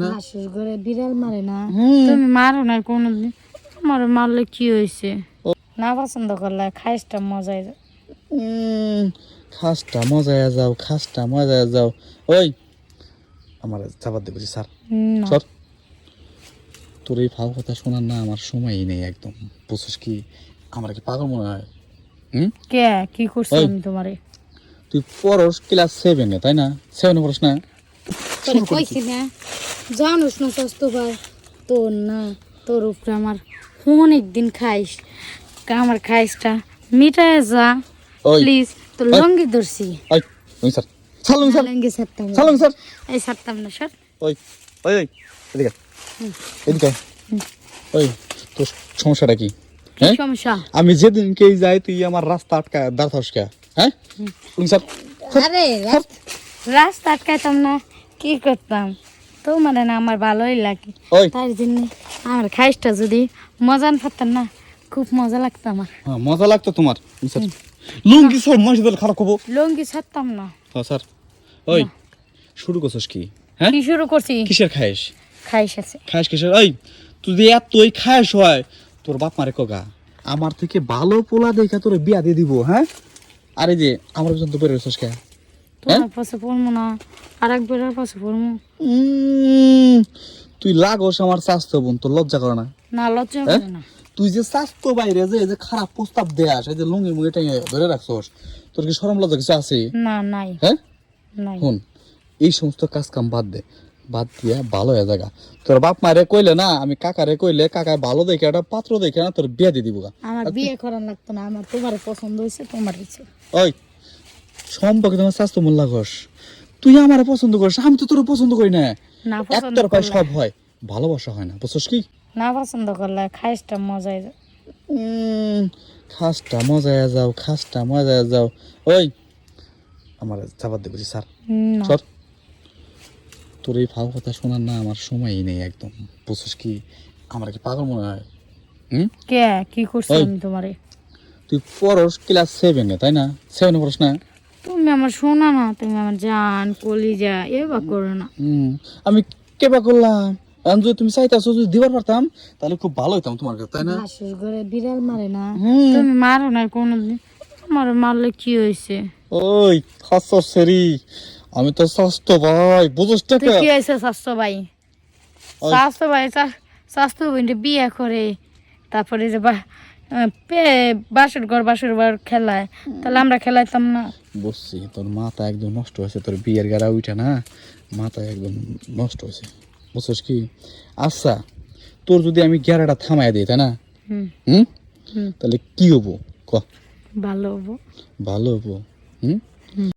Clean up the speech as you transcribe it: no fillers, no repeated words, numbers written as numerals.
হাঁসের ঘরে বিড়াল মারে না, তুমি মারো না কোনোদিন। আমার মারলে কি হয়েছে? না পছন্দ করলে খাইসটা মজাই যায়। খাসটা মজায় যাও, খাসটা মজায় যাও। ওই আমার চাপাত দেবো স্যার, না। সর। তোর এই ফাও কথা শোনার না আমার সময়ই নেই একদম, বুঝছিস কি? আমার কি পাগল মনে হয়? কে কি করছি আমি তোমারে? তুই পড়স ক্লাস 7-এ, তাই না? 7-এ পড়স না? তোরে কইছি না, জানোস না স্বাস্থ্য ভাই তোর না, তোর উপরে আমার অনেক দিন খাইস, আমার খাইসটা মিটায় যা ওই প্লিজ। তোর লঙ্গি ধরছি। ওই ওই স্যার, সালুন স্যার, লঙ্গি ছাড়তাম না, সালুন স্যার। এই ছাড়তাম না স্যার। ওই ওই ওই এদিকে এদিকে। ওই তোর সমস্যাটা কি? কি সমস্যা? আমি যেদিনকেই যাই তুই আমার রাস্তা আটকায় দাঁড়াস কে? হ্যাঁ স্যার, আরে রাস্তা আটকাইতাম না, কি করতাম? তো মানে না আমার ভালোই লাগে, ওই তার জন্য আমার খাইসটা যদি মজা পারতাম না, খুব মজা লাগতো আমার। হ্যাঁ মজা লাগতো তোমার স্যার। লুঙ্গি স্যার মানুষদের খারাপ হবো। লঙ্গি ছাড়তাম না। হ্যাঁ স্যার। ওই শুরু করছিস কি? হ্যাঁ কি শুরু করছি? কিসের খাইস? খাইস আছে খাইস কিসের? ওই তুই যে এতই খাইস হয়, তোর বাপ মারে কগা আমার থেকে ভালো পোলা দেখা তোর বিয়া দিয়ে দিব। হ্যাঁ আরে যে আমার পর্যন্ত বের হইছিস কে? তোমার পাশে পড়বো না, আর একবার পাশে পড়বো তুই লাগোস আমার স্বাস্থ্য বোন, তোর লজ্জা করে না? না, লজ্জা করে না। তুই যে স্বাস্থ্য বাইরে যে এই যে খারাপ প্রস্তাব দেয়াস, এই যে লুঙ্গি মুঙ্গি টেঙে ধরে রাখছস, তোর কি শরম লজ্জা কিছু আছে? না, নাই হ্যাঁ নাই। শুন, এই সমস্ত কাজ কাম বাদ দে, বাদ দিয়া ভালো হয়ে জায়গা। তোর বাপ মারে কইলে না, আমি কাকারে কইলে কাকায় ভালো দেখে একটা পাত্র দেখে না তোর বিয়া দিয়ে দিব। আমার বিয়ে করার লাগতো না, আমার তোমার পছন্দ হয়েছে, তোমার ইচ্ছে। ওই সম্পর্কে তোমার স্বাস্থ্য মূল লাগস, তুই আমারে পছন্দ করিস, আমি তো তোর পছন্দ করি না। না পছন্দ একটার পায় করলে, সব হয়, ভালোবাসা হয় না, বুঝছস কি? না পছন্দ করলে খাইসটা মজাই যায়। খাসটা মজায় যাও, খাসটা মজায় যাও। ওই আমার চাপাত দেবো স্যার, না। সর। তোর এই ফাও কথা শোনার না আমার সময়ই নেই একদম, বুঝছিস কি? আমার কি পাগল মনে হয়? কে কি করছি আমি তোমারে? তুই পড়স ক্লাস 7-এ, তাই না? 7-এ পড়স না? তুমি আমার শোনা না, তুমি আমার জান কলিজা এবার করো না। আমি কেবা করলাম? আমি যদি তুমি চাইতাছো যদি দিবার পারতাম তাহলে খুব ভালো হইতাম তোমার কাছে, তাই না? হাঁসের ঘরে বিড়াল মারে না, তুমি মারো না কোনোদিন। আমার মারলে কি হয়েছে? ওই হাসর সেরি, আমি তো স্বাস্থ্য ভাই, বুঝছ তুই টাকা? কি হয়েছে স্বাস্থ্য ভাই? স্বাস্থ্য ভাই স্বাস্থ্য ভাই বিয়ে করে তারপরে যে বাসর ঘর খেলায়, তাহলে আমরা খেলাইতাম না? বুঝছি, তোর মাথা একদম নষ্ট হয়েছে, তোর বিয়ের গাড়া উঠে না, মাথা একদম নষ্ট হয়েছে, বুঝছিস কি? আচ্ছা, তোর যদি আমি গেরাটা থামাই দিই, তাই না? হুম, তাহলে কি হবো ক? ভালো হবো। ভালো হবো।